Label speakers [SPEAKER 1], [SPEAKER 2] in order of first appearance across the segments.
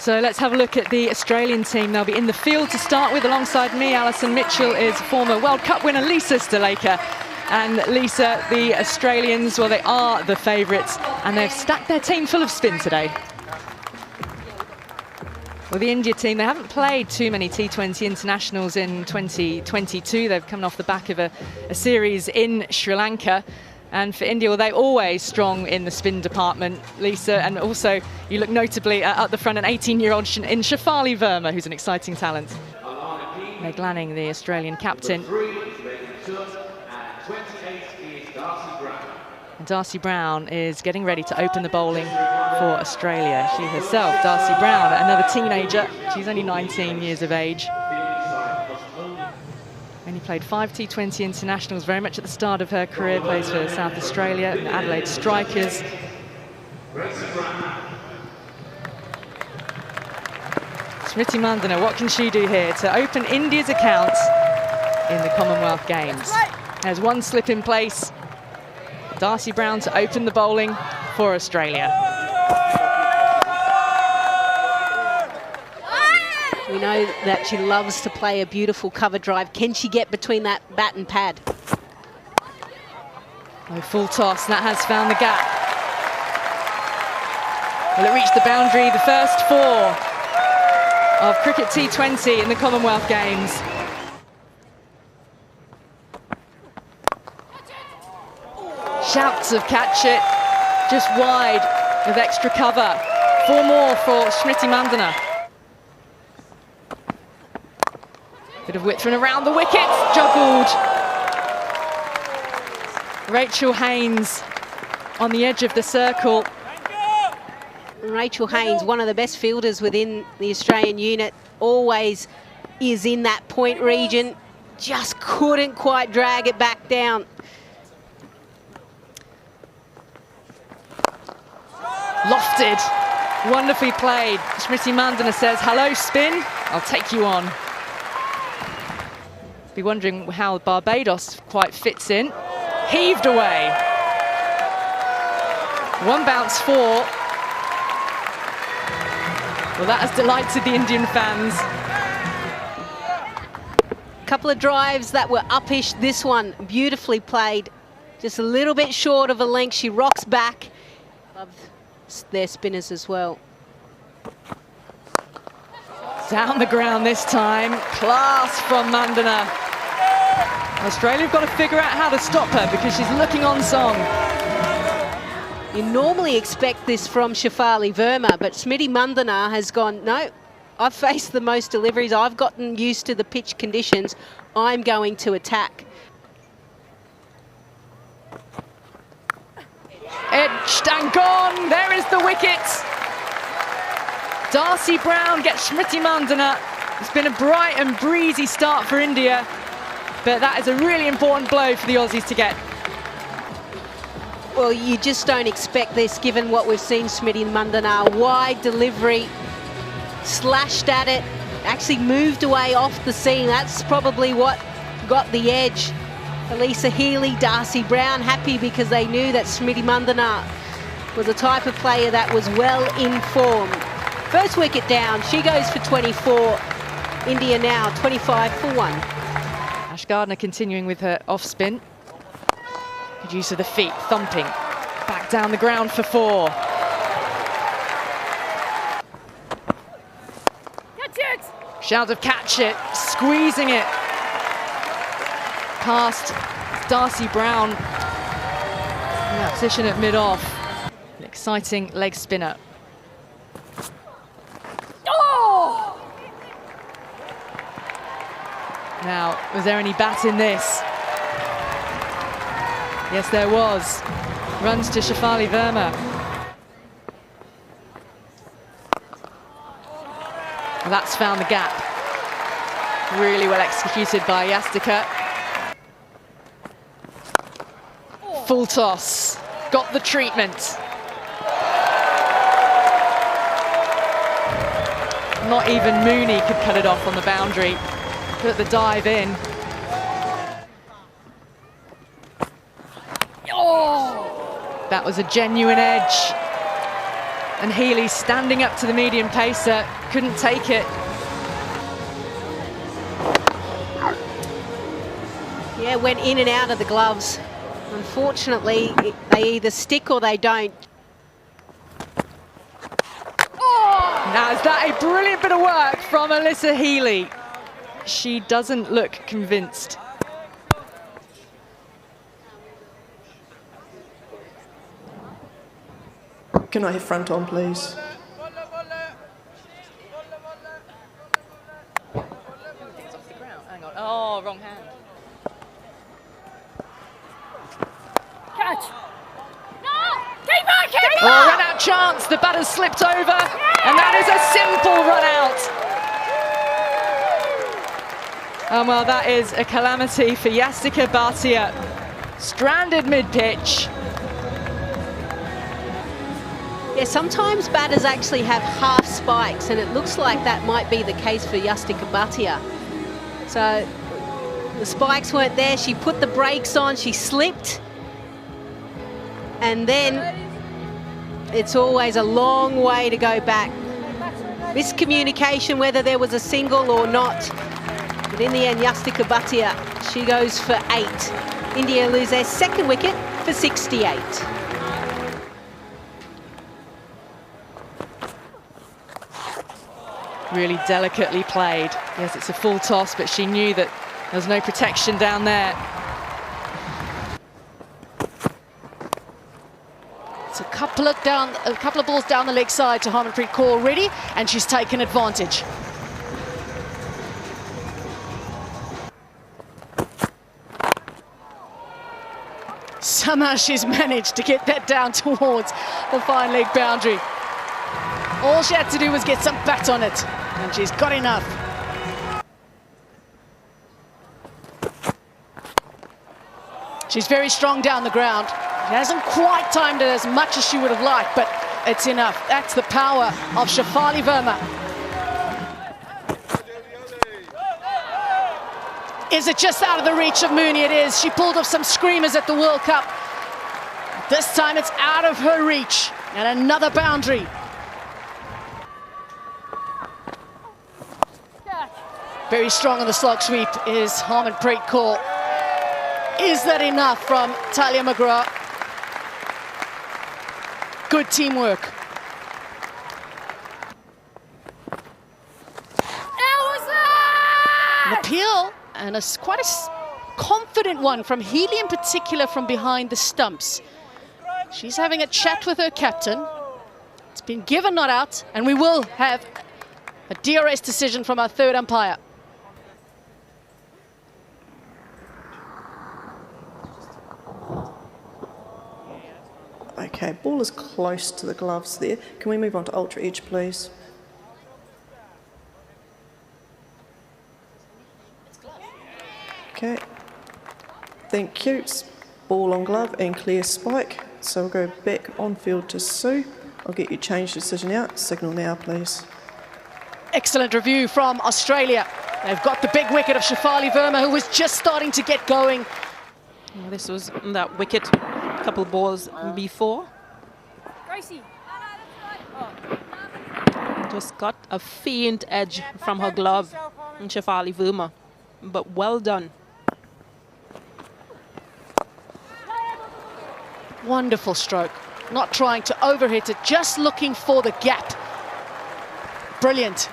[SPEAKER 1] So let's have a look at the Australian team. They'll be in the field to start with. Alongside me, Alison Mitchell is former World Cup winner Lisa Sthalekar. And Lisa, the Australians, well, they are the favourites, and they've stacked their team full of spin today. Well, the India team, they haven't played too many T20 internationals in 2022. They've come off the back of a series in Sri Lanka. And for India, well, they're always strong in the spin department, Lisa. And also, you look notably at the front, an 18-year-old in Shefali Verma, who's an exciting talent. Meg Lanning, the Australian captain. And Darcy Brown is getting ready to open the bowling for Australia. She herself, Darcy Brown, another teenager. She's only 19 years of age. Only played 5 T20 internationals, very much at the start of her career, plays for South Australia and the Adelaide Strikers. Smriti Mandhana, what can she do here to open India's account in the Commonwealth Games? There's one slip in place. Darcy Brown to open the bowling for Australia.
[SPEAKER 2] We know that she loves to play a beautiful cover drive. Can she get between that bat and pad?
[SPEAKER 1] Oh, full toss, that has found the gap. Will it reach the boundary? The first 4 of cricket T20 in the Commonwealth Games. Shouts of catch it, just wide with extra cover. 4 more for Smriti Mandhana. Bit of width and around the wicket, juggled. Rachel Haynes on the edge of the circle.
[SPEAKER 2] Rachel Haynes, one of the best fielders within the Australian unit, always is in that point region. Just couldn't quite drag it back down.
[SPEAKER 1] Lofted, wonderfully played. Smriti Mandhana says, hello spin, I'll take you on. Be wondering how Barbados quite fits in. Heaved away. 1 bounce 4. Well, that has delighted the Indian fans.
[SPEAKER 2] Couple of drives that were uppish. This one beautifully played. Just a little bit short of a length. She rocks back. Love their spinners as well.
[SPEAKER 1] Down the ground this time. Class from Mandhana. Australia have got to figure out how to stop her because she's looking on song.
[SPEAKER 2] You normally expect this from Shefali Verma, but Smriti Mandhana has gone, no, I've faced the most deliveries. I've gotten used to the pitch conditions. I'm going to attack.
[SPEAKER 1] Edged and gone. There is the wicket. Darcy Brown gets Smriti Mandhana. It's been a bright and breezy start for India, but that is a really important blow for the Aussies to get.
[SPEAKER 2] Well, you just don't expect this given what we've seen Smriti Mandhana. Wide delivery, slashed at it, actually moved away off the seam. That's probably what got the edge. Elisa Healy, Darcy Brown happy because they knew that Smriti Mandhana was a type of player that was well informed. First wicket down, she goes for 24. India now 25 for 1.
[SPEAKER 1] Ash Gardner continuing with her off spin. Good use of the feet, thumping. Back down the ground for 4.
[SPEAKER 3] Catch it!
[SPEAKER 1] Shout of catch it, squeezing it. Past Darcy Brown in that position at mid-off. An exciting leg spinner.
[SPEAKER 3] Oh!
[SPEAKER 1] Now, was there any bat in this? Yes, there was. Runs to Shefali Verma. Well, that's found the gap. Really well executed by Yastika. Full toss. Got the treatment. Not even Mooney could cut it off on the boundary. Put the dive in. Oh! That was a genuine edge. And Healy standing up to the medium pacer, couldn't take it.
[SPEAKER 2] Yeah, went in and out of the gloves. Unfortunately, they either stick or they don't.
[SPEAKER 1] Now, is that a brilliant bit of work from Alyssa Healy? She doesn't look convinced.
[SPEAKER 4] Can I have front on, please?
[SPEAKER 1] Hang on. Oh, wrong hand.
[SPEAKER 3] Catch. No! Keep on, keep
[SPEAKER 1] Oh,
[SPEAKER 3] on!
[SPEAKER 1] run out chance. The batter's slipped over. And that is a simple run out. Oh, well, that is a calamity for Yastika Bhatia. Stranded mid-pitch.
[SPEAKER 2] Yeah, sometimes batters actually have half spikes, and it looks like that might be the case for Yastika Bhatia. So the spikes weren't there. She put the brakes on, she slipped. And then it's always a long way to go back. Miscommunication, whether there was a single or not. But in the end, Yastika Bhatia, she goes for 8. India lose their second wicket for 68.
[SPEAKER 1] Really delicately played. Yes, it's a full toss, but she knew that there's no protection down there.
[SPEAKER 5] It's a couple of balls down the leg side to Harmanpreet Kaur already, and she's taken advantage. Somehow she's managed to get that down towards the fine leg boundary. All she had to do was get some bat on it, and she's got enough. She's very strong down the ground. She hasn't quite timed it as much as she would have liked, but it's enough. That's the power of Shafali Verma. Is it just out of the reach of Mooney? It is. She pulled off some screamers at the World Cup. This time it's out of her reach. And another boundary. Very strong on the slog sweep is Harmanpreet Kaur. Is that enough from Talia McGrath? Good teamwork. An appeal, and quite a confident one from Healy in particular from behind the stumps. She's having a chat with her captain. It's been given not out, and we will have a DRS decision from our third umpire.
[SPEAKER 4] Okay, ball is close to the gloves there. Can we move on to ultra edge, please? Okay, thank you. It's ball on glove and clear spike. So we'll go back on field to Sue. I'll get you changed decision out. Signal now, please.
[SPEAKER 5] Excellent review from Australia. They've got the big wicket of Shafali Verma, who was just starting to get going.
[SPEAKER 6] Well, this was that wicket a couple balls before.
[SPEAKER 3] Gracie.
[SPEAKER 6] Just got a faint edge from her glove, Shafali Verma, but well done.
[SPEAKER 5] Wonderful stroke. Not trying to overhit it, just looking for the gap. Brilliant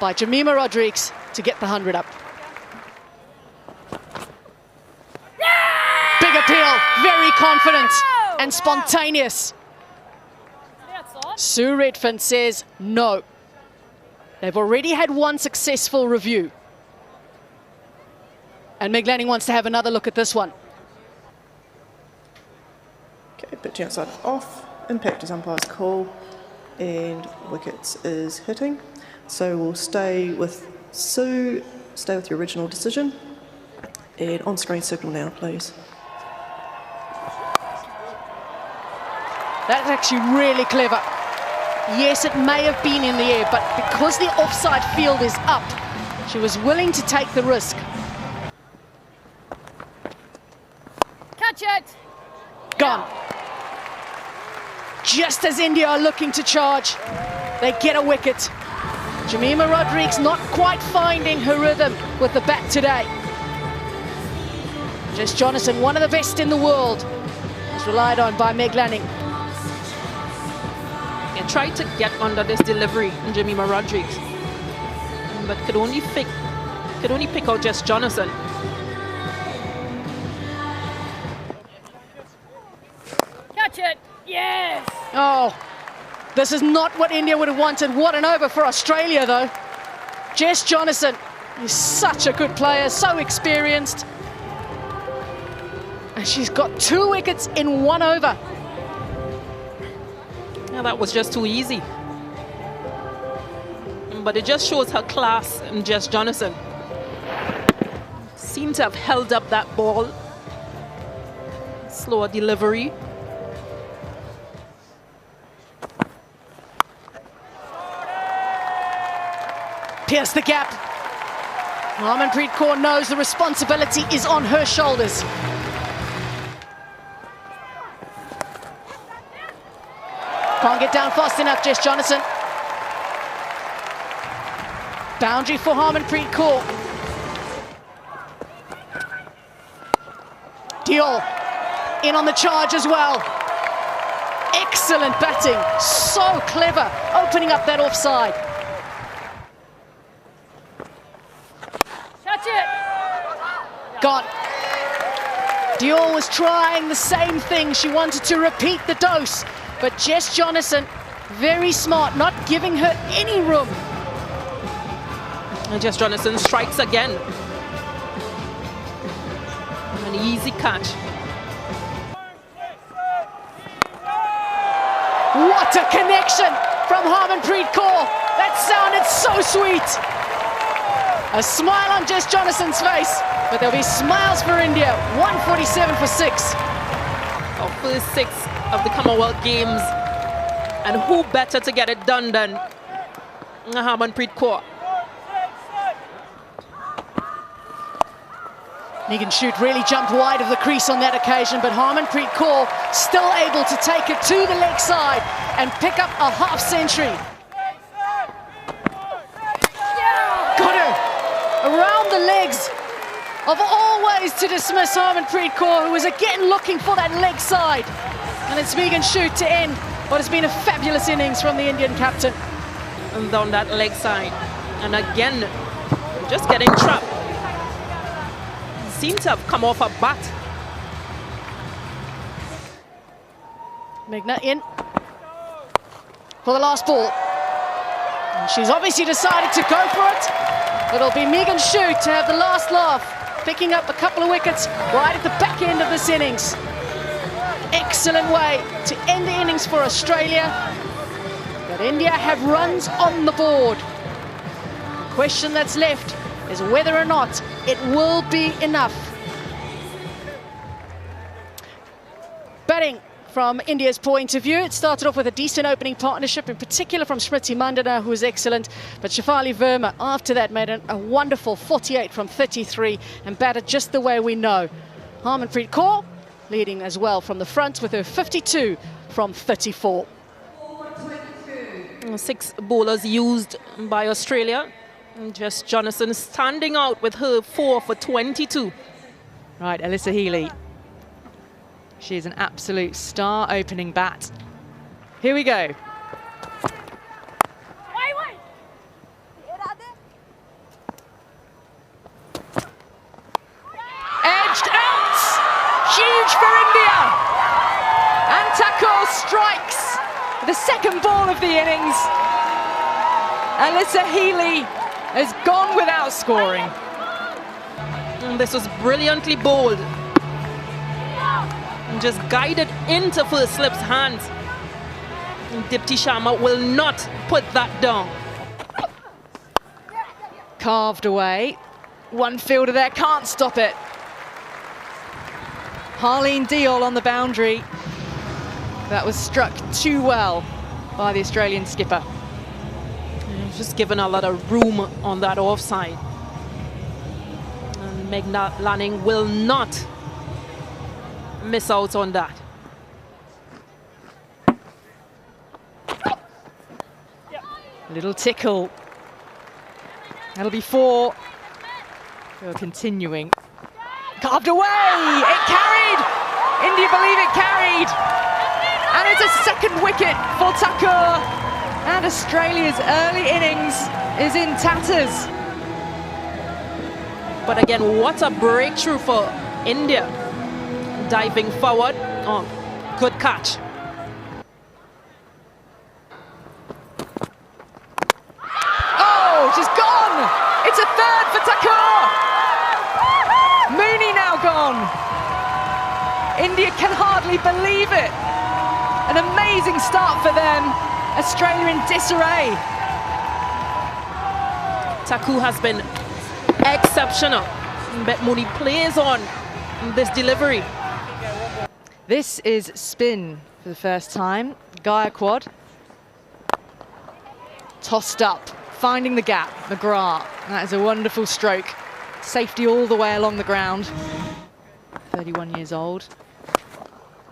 [SPEAKER 5] by Jemima Rodrigues to get the 100 up. Big appeal, very confident and spontaneous. Sue Redfern says no. They've already had one successful review. And Meg Lanning wants to have another look at this one.
[SPEAKER 4] Okay, pitch outside off. Impact is umpire's call. And wickets is hitting. So we'll stay with Sue, stay with your original decision. And on-screen signal now, please.
[SPEAKER 5] That's actually really clever. Yes, it may have been in the air, but because the offside field is up, she was willing to take the risk.
[SPEAKER 3] Catch it.
[SPEAKER 5] Gone. just as India are looking to charge, they get a wicket. Jemima Rodrigues not quite finding her rhythm with the bat today. Jess Jonathan, one of the best in the world, is relied on by Meg Lanning.
[SPEAKER 6] They tried to get under this delivery in Jemima Rodrigues, but could only pick out Jess Jonathan.
[SPEAKER 3] Catch it. Yes.
[SPEAKER 5] Oh, this is not what India would have wanted. What an over for Australia, though. Jess Jonathan is such a good player, so experienced. And she's got 2 wickets in 1 over.
[SPEAKER 6] Yeah, that was just too easy. But it just shows her class in Jess Jonathan. Seemed to have held up that ball. Slower delivery.
[SPEAKER 5] Pierce the gap. Harmanpreet Kaur knows the responsibility is on her shoulders. Can't get down fast enough, Jess Jonathan. Boundary for Harmanpreet Kaur. Diol in on the charge as well. Excellent batting, so clever, opening up that offside.
[SPEAKER 3] Catch it.
[SPEAKER 5] Gone. Dior was trying the same thing. She wanted to repeat the dose, but Jess Jonathan, very smart, not giving her any room.
[SPEAKER 6] And Jess Jonathan strikes again. An easy catch.
[SPEAKER 5] What a connection from Harmanpreet Kaur. That sounded so sweet. A smile on Jess Jonathan's face, but there'll be smiles for India. 147 for 6.
[SPEAKER 6] Our first 6 of the Commonwealth Games. And who better to get it done than Harmanpreet Kaur?
[SPEAKER 5] Megan Shute really jumped wide of the crease on that occasion, but Harmanpreet Kaur still able to take it to the leg side and pick up a half century. Got her around the legs. Of all ways to dismiss Harmanpreet Kaur, who was again looking for that leg side. And it's Megan Shute to end what has been a fabulous innings from the Indian captain.
[SPEAKER 6] And down that leg side. And again, just getting trapped. Seemed to have come off her bat.
[SPEAKER 5] Meghna in for the last ball. And she's obviously decided to go for it. It'll be Megan Shute to have the last laugh, picking up a couple of wickets right at the back end of this innings. Excellent way to end the innings for Australia. But India have runs on the board. The question that's left is whether or not it will be enough. Batting from India's point of view, it started off with a decent opening partnership, in particular from Smriti Mandana, who was excellent. But Shefali Verma, after that, made a wonderful 48 from 33 and batted just the way we know. Harmanpreet Kaur leading as well from the front with her 52 from 34.
[SPEAKER 6] 6 bowlers used by Australia. Jess Jonathan standing out with her 4 for 22.
[SPEAKER 1] Right, Alyssa Healy. She is an absolute star opening bat. Here we go. Edged out! Huge for India! And Thakur strikes the second ball of the innings. Alyssa Healy has gone without scoring.
[SPEAKER 6] And this was brilliantly bowled. And just guided into first slip's hands. And Dipti Sharma will not put that down.
[SPEAKER 1] Carved away. One fielder there can't stop it. Harleen Diol on the boundary. That was struck too well by the Australian skipper.
[SPEAKER 6] Just given a lot of room on that offside. And Meghna Lanning will not miss out on that.
[SPEAKER 1] A little tickle. That'll be 4. We're continuing. Carved away! It carried! India believe it carried! And it's a second wicket for Thakur. And Australia's early innings is in tatters.
[SPEAKER 6] But again, what a breakthrough for India. Diving forward. Oh, good catch.
[SPEAKER 1] Oh, she's gone! It's a third for Thakur! Mooney now gone. India can hardly believe it. An amazing start for them. Australia in disarray.
[SPEAKER 6] Thakur has been exceptional. But Mooney plays on this delivery.
[SPEAKER 1] This is spin for the first time. Gaikwad. Tossed up, finding the gap. McGrath. That is a wonderful stroke. Safety all the way along the ground. 31 years old.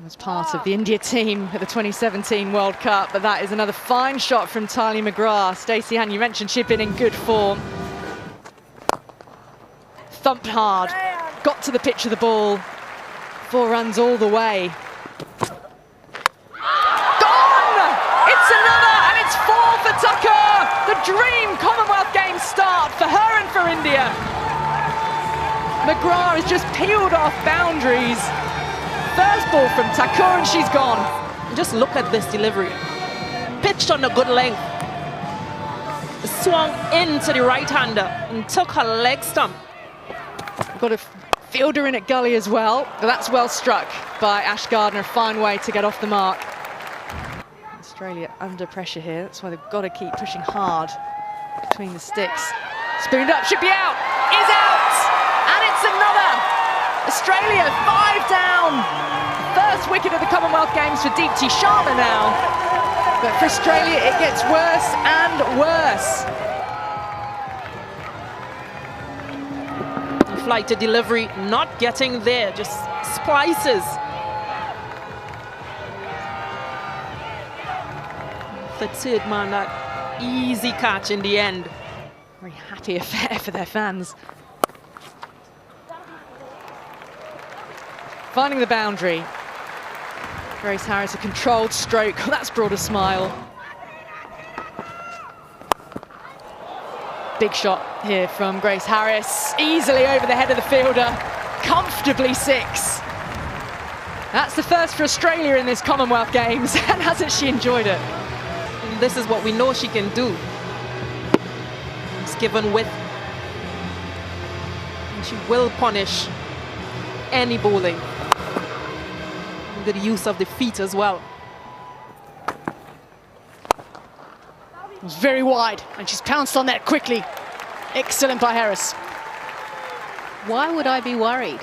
[SPEAKER 1] Was part of the India team at the 2017 World Cup, but that is another fine shot from Tali McGrath. Stacey Han, you mentioned she'd been in good form. Thumped hard, got to the pitch of the ball. 4 runs all the way. Gone! It's another, and it's 4 for Thakur! The dream Commonwealth Games start for her and for India. McGrath has just peeled off boundaries. First ball from Thakur and she's gone.
[SPEAKER 6] Just look at this delivery. Pitched on a good length. Swung into the right-hander and took her leg stump.
[SPEAKER 1] Got a fielder in at gully as well, but that's well struck by Ash Gardner. Fine way to get off the mark. Australia under pressure here. That's why they've got to keep pushing hard between the sticks. Spooned up, should be out. Is out! And it's another! Australia 5 down. First wicket of the Commonwealth Games for Deepti Sharma now. But for Australia, it gets worse and worse.
[SPEAKER 6] Flight to delivery, not getting there, just splices. The third man, that easy catch in the end.
[SPEAKER 1] Very happy affair for their fans. Finding the boundary. Grace Harris, a controlled stroke. Oh, that's brought a smile. Big shot here from Grace Harris. Easily over the head of the fielder. Comfortably 6. That's the first for Australia in this Commonwealth Games. And hasn't she enjoyed it?
[SPEAKER 6] And this is what we know she can do. It's given width. And she will punish any bowling. The use of the feet as well.
[SPEAKER 5] It was very wide, and she's pounced on that quickly. Excellent by Harris.
[SPEAKER 2] Why would I be worried?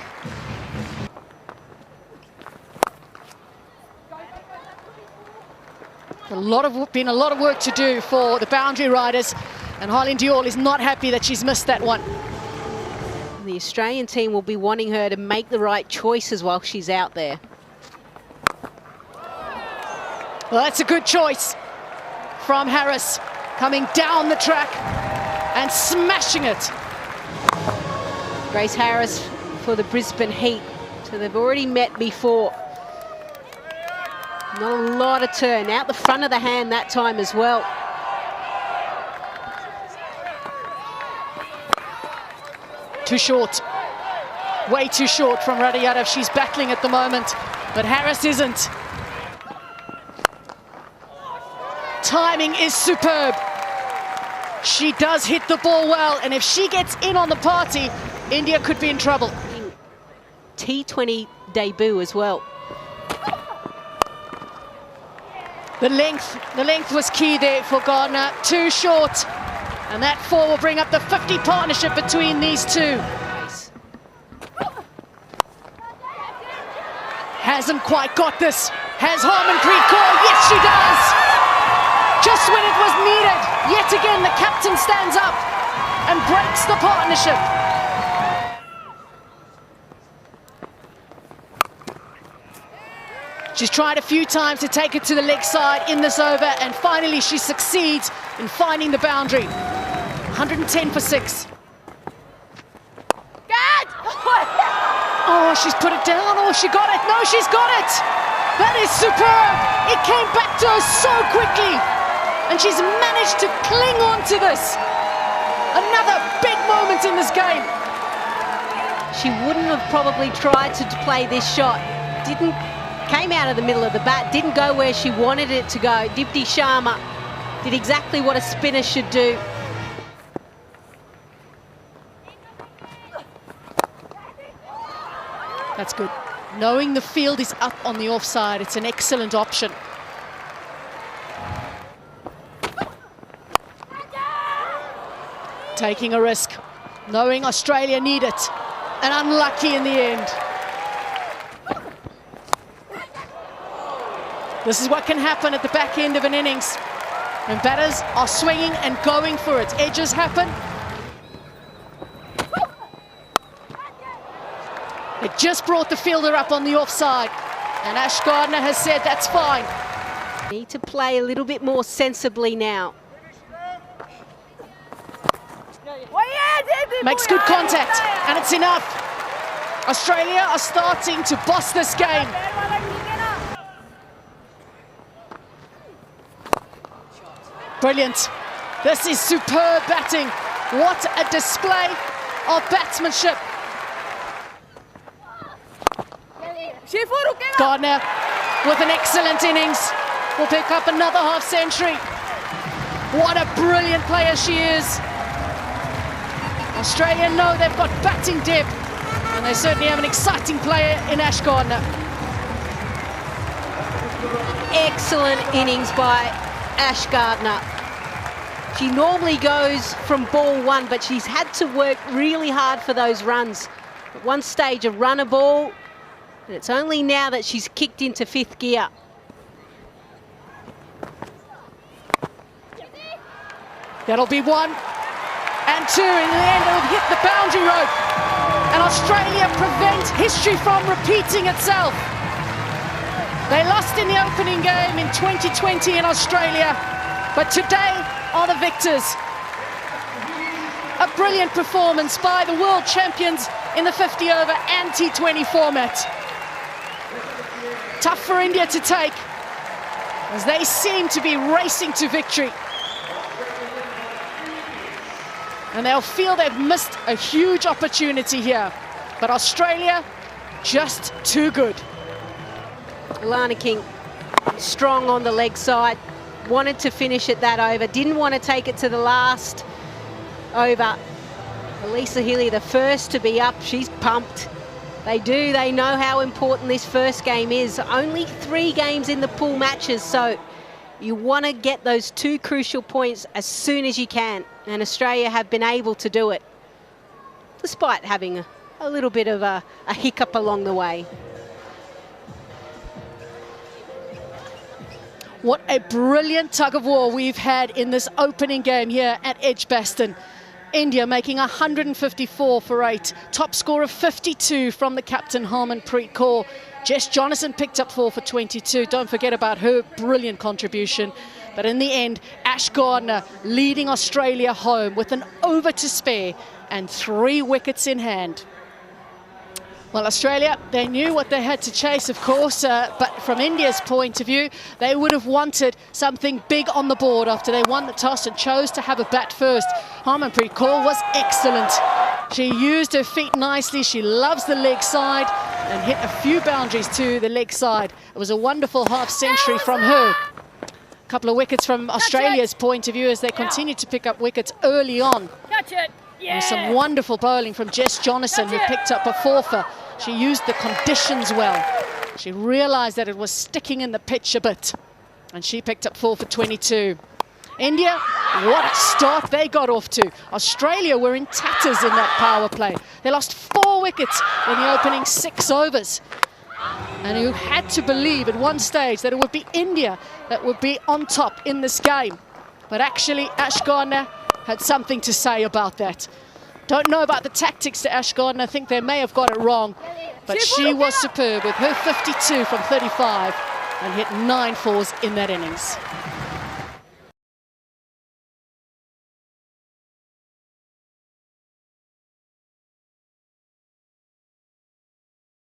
[SPEAKER 5] Been a lot of work to do for the boundary riders, and Harleen Diol is not happy that she's missed that one.
[SPEAKER 2] The Australian team will be wanting her to make the right choices while she's out there.
[SPEAKER 5] Well, that's a good choice from Harris, coming down the track and smashing it.
[SPEAKER 2] Grace Harris for the Brisbane Heat. So they've already met before. Not a lot of turn. Out the front of the hand that time as well.
[SPEAKER 5] Too short. Way too short from Radiyadav. She's battling at the moment, but Harris isn't. Timing is superb. She does hit the ball well, and if she gets in on the party, India could be in trouble.
[SPEAKER 2] T20 debut as well.
[SPEAKER 5] The length was key there for Gardner. Too short, and that 4 will bring up the 50 partnership between these two. Hasn't quite got this. Has Harmanpreet Kaur? Yes, she does. Just when it was needed, yet again the captain stands up and breaks the partnership. She's tried a few times to take it to the leg side in this over, and finally she succeeds in finding the boundary. 110 for 6. Oh, she's put it down. Oh, she got it. No, she's got it. That is superb. It came back to her so quickly, and she's managed to cling on to this. Another big moment in this game.
[SPEAKER 2] She wouldn't have probably tried to play this shot. Came out of the middle of the bat, didn't go where she wanted it to go. Dipti Sharma did exactly what a spinner should do.
[SPEAKER 5] That's good. Knowing the field is up on the offside, it's an excellent option. Taking a risk, knowing Australia need it, and unlucky in the end. This is what can happen at the back end of an innings, when batters are swinging and going for it. Edges happen. It just brought the fielder up on the offside, and Ash Gardner has said that's fine.
[SPEAKER 2] Need to play a little bit more sensibly now.
[SPEAKER 5] Makes good contact, and it's enough. Australia are starting to boss this game. Brilliant. This is superb batting. What a display of batsmanship. Gardner with an excellent innings will pick up another half century. What a brilliant player she is. Australia know they've got batting depth, and they certainly have an exciting player in Ash Gardner.
[SPEAKER 2] Excellent innings by Ash Gardner. She normally goes from ball one, but she's had to work really hard for those runs. At one stage, a runner ball, and it's only now that she's kicked into fifth gear.
[SPEAKER 5] That'll be 1 and 2. In the end, they'll hit the boundary rope, and Australia prevent history from repeating itself. They lost in the opening game in 2020 in Australia, but today are the victors. A brilliant performance by the world champions in the 50 over and T20 format. Tough for India to take, as they seem to be racing to victory. And they'll feel they've missed a huge opportunity here. But Australia, just too good.
[SPEAKER 2] Alana King, strong on the leg side. Wanted to finish at that over. Didn't want to take it to the last over. Elisa Healy, the first to be up. She's pumped. They know how important this first game is. Only 3 games in the pool matches, so you want to get those 2 crucial points as soon as you can. And Australia have been able to do it, despite having a little bit of a hiccup along the way.
[SPEAKER 5] What a brilliant tug of war we've had in this opening game here at Edgbaston. India making 154 for 8. Top score of 52 from the captain, Harmanpreet Kaur. Jess Jonathan picked up 4 for 22. Don't forget about her brilliant contribution. But in the end, Ash Gardner leading Australia home with an over to spare and 3 wickets in hand. Well, Australia, they knew what they had to chase, of course, but from India's point of view, they would have wanted something big on the board after they won the toss and chose to have a bat first. Harmanpreet Kaur was excellent. She used her feet nicely. She loves the leg side and hit a few boundaries to the leg side. It was a wonderful half century from her. A couple of wickets from Australia's point of view as they continued to pick up wickets early on.
[SPEAKER 3] Catch it. Yeah.
[SPEAKER 5] And some wonderful bowling from Jess Jonathan, who picked up a 4 for. She used the conditions well. She realised that it was sticking in the pitch a bit, and she picked up 4 for 22. India, what a start they got off to. Australia were in tatters in that power play. They lost 4 wickets in the opening 6 overs. And you had to believe at one stage that it would be India that would be on top in this game. But actually, Ash Gardner had something to say about that. Don't know about the tactics to Ash Gardner. I think they may have got it wrong. But she was superb with her 52 from 35. and hit 9 fours in that innings.